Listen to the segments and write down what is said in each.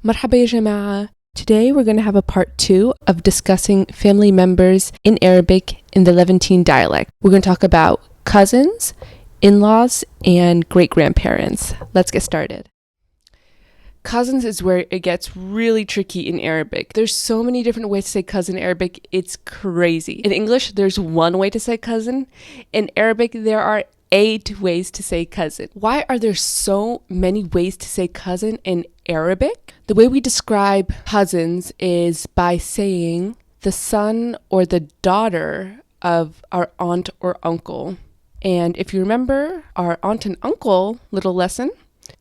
مرحبا يا جماعة. Today we're going to have a part 2 of discussing family members in Arabic in the Levantine dialect. We're going to talk about cousins, in-laws, and great-grandparents. Let's get started. Cousins is where it gets really tricky in Arabic. There's so many different ways to say cousin in Arabic, it's crazy. In English, there's one way to say cousin. In Arabic, there are 8 ways to say cousin. Why are there so many ways to say cousin in Arabic? The way we describe cousins is by saying the son or the daughter of our aunt or uncle. And if you remember our aunt and uncle little lesson,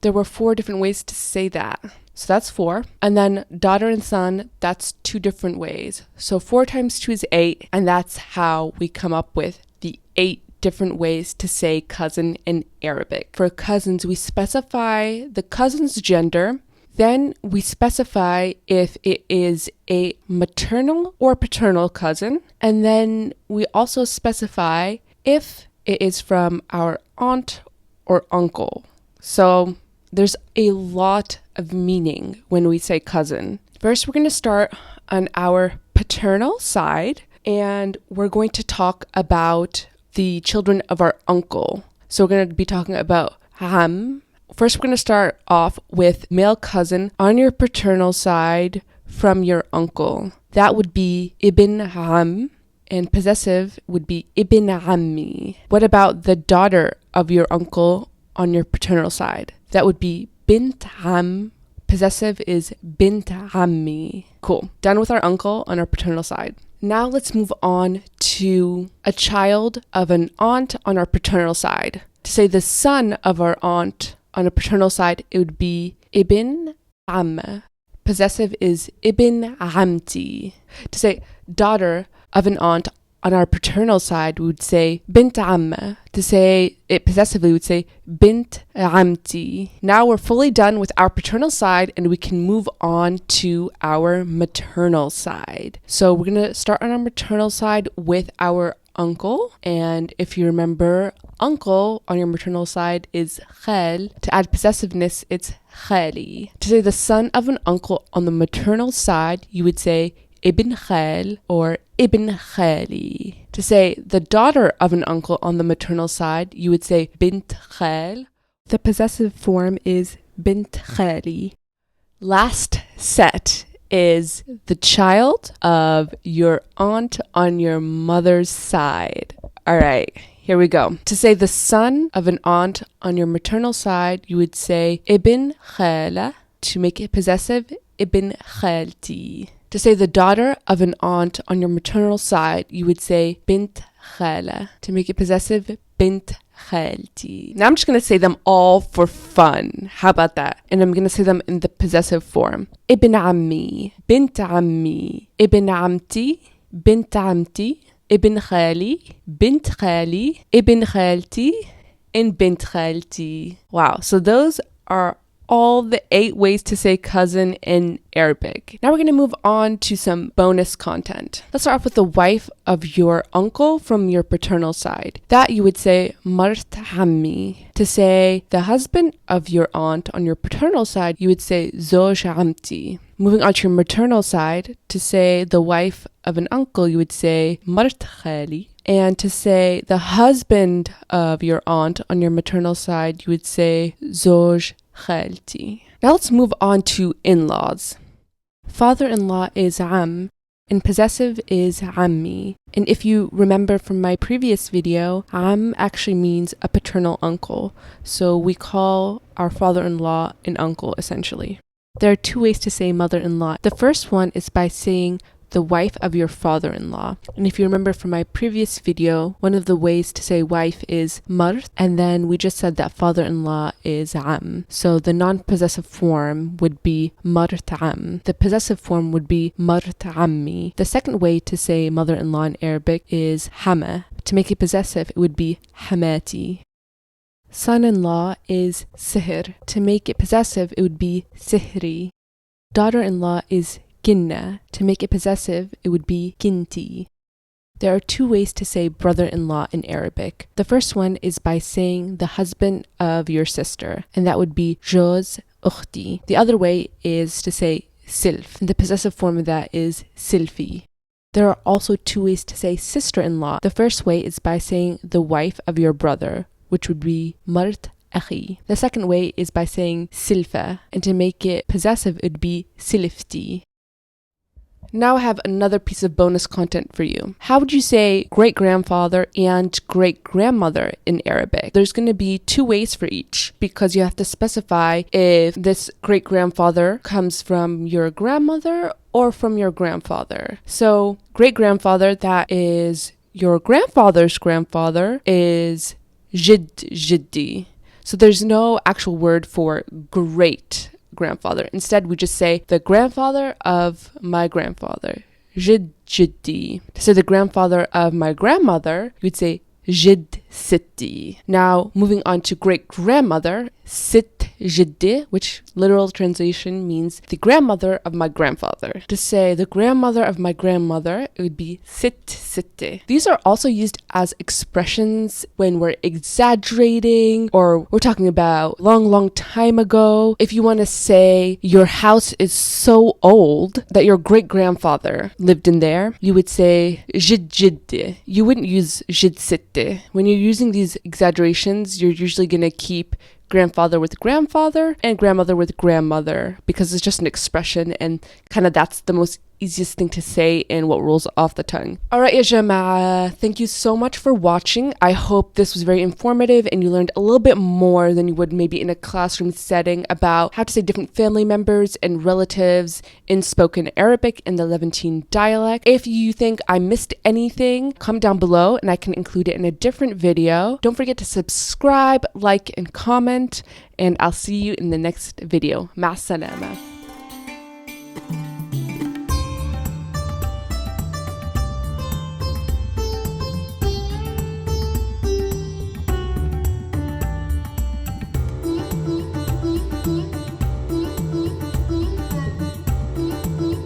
there were 4 different ways to say that. So that's 4. And then daughter and son, that's 2 different ways. So 4 times 2 is 8. And that's how we come up with the 8 different ways to say cousin in Arabic. For cousins, we specify the cousin's gender. Then we specify if it is a maternal or paternal cousin. And then we also specify if it is from our aunt or uncle. So there's a lot of meaning when we say cousin. First, we're going to start on our paternal side, and we're going to talk about the children of our uncle. So we're going to be talking about Ham. First, we're going to start off with male cousin on your paternal side from your uncle. That would be Ibn Ham, and possessive would be Ibn Ammi. What about the daughter of your uncle on your paternal side? That would be Bint Am. Possessive is Bint Ammi. Cool. Done with our uncle on our paternal side. Now let's move on to a child of an aunt on our paternal side. To say the son of our aunt on a paternal side, it would be Ibn Am. Possessive is Ibn Amti. To say daughter of an aunt on our paternal side, we would say Bint Amma. To say it possessively, we would say Bint Amti. Now we're fully done with our paternal side, and we can move on to our maternal side. So we're going to start on our maternal side with our uncle. And if you remember, uncle on your maternal side is Khal. To add possessiveness, it's Khali. To say the son of an uncle on the maternal side, you would say Ibn Khal or Ibn Khali. To say the daughter of an uncle on the maternal side, you would say Bint Khal. The possessive form is Bint Khali. Last set is the child of your aunt on your mother's side. All right, here we go. To say the son of an aunt on your maternal side, you would say Ibn Khala. To make it possessive, Ibn Khalti. To say the daughter of an aunt on your maternal side, you would say Bint Khala. To make it possessive, Bint Khalti. Now I'm just going to say them all for fun. How about that? And I'm going to say them in the possessive form. Ibn Ammi, Bint Ammi, Ibn Amti, Bint Amti, Ibn Khali, Bint Khali, Ibn Khalti, and Bint Khalti. Wow, so those are all the 8 ways to say cousin in Arabic. Now we're going to move on to some bonus content. Let's start off with the wife of your uncle from your paternal side. That you would say Mart Hammi. To say the husband of your aunt on your paternal side, you would say Zoj Amti. Moving on to your maternal side, to say the wife of an uncle, you would say Mart Khali. And to say the husband of your aunt on your maternal side, you would say Zoj Khalti. Now let's move on to in-laws. Father-in-law is Am, and possessive is Ammi. And if you remember from my previous video, Am actually means a paternal uncle. So we call our father-in-law an uncle, essentially. There are 2 ways to say mother-in-law. The first one is by saying the wife of your father-in-law. And if you remember from my previous video, one of the ways to say wife is Mart, and then we just said that father-in-law is Am. So the non-possessive form would be Mart Am. The possessive form would be Mart Ammi. The second way to say mother-in-law in Arabic is Hama. To make it possessive, it would be Hamati. Son-in-law is Sihr. To make it possessive, it would be Sihri. Daughter-in-law is Ginna. To make it possessive, it would be Ginti. There are 2 ways to say brother-in-law in Arabic. The first one is by saying the husband of your sister, and that would be Joz أختي. The other way is to say silf. The possessive form of that is silfi. There are also two ways to say sister-in-law. The first way is by saying the wife of your brother, which would be mart akhi. The second way is by saying silfa, and to make it possessive, it would be silifti. Now I have another piece of bonus content for you. How would you say great-grandfather and great-grandmother in Arabic? There's going to be two ways for each, because you have to specify if this great-grandfather comes from your grandmother or from your grandfather. So great-grandfather, that is your grandfather's grandfather, is jid jiddi. So there's no actual word for great grandfather. Instead, we just say the grandfather of my grandfather, jid jiddi. So the grandfather of my grandmother, you'd say jid sitti. Now, moving on to great grandmother, sit jiddi, which literal translation means the grandmother of my grandfather. To say the grandmother of my grandmother, it would be sit sitte. These are also used as expressions when we're exaggerating or we're talking about long time ago. If you want to say your house is so old that your great grandfather lived in there, you would say jid jiddi. You wouldn't use jid sitte. When you're using these exaggerations, you're usually going to keep grandfather with grandfather and grandmother with grandmother, because it's just an expression and kind of that's the most easiest thing to say and what rolls off the tongue. Alright, ya jama'a, thank you so much for watching. I hope this was very informative and you learned a little bit more than you would maybe in a classroom setting about how to say different family members and relatives in spoken Arabic in the Levantine dialect. If you think I missed anything, comment down below and I can include it in a different video. Don't forget to subscribe, like, and comment, and I'll see you in the next video. Ma salama.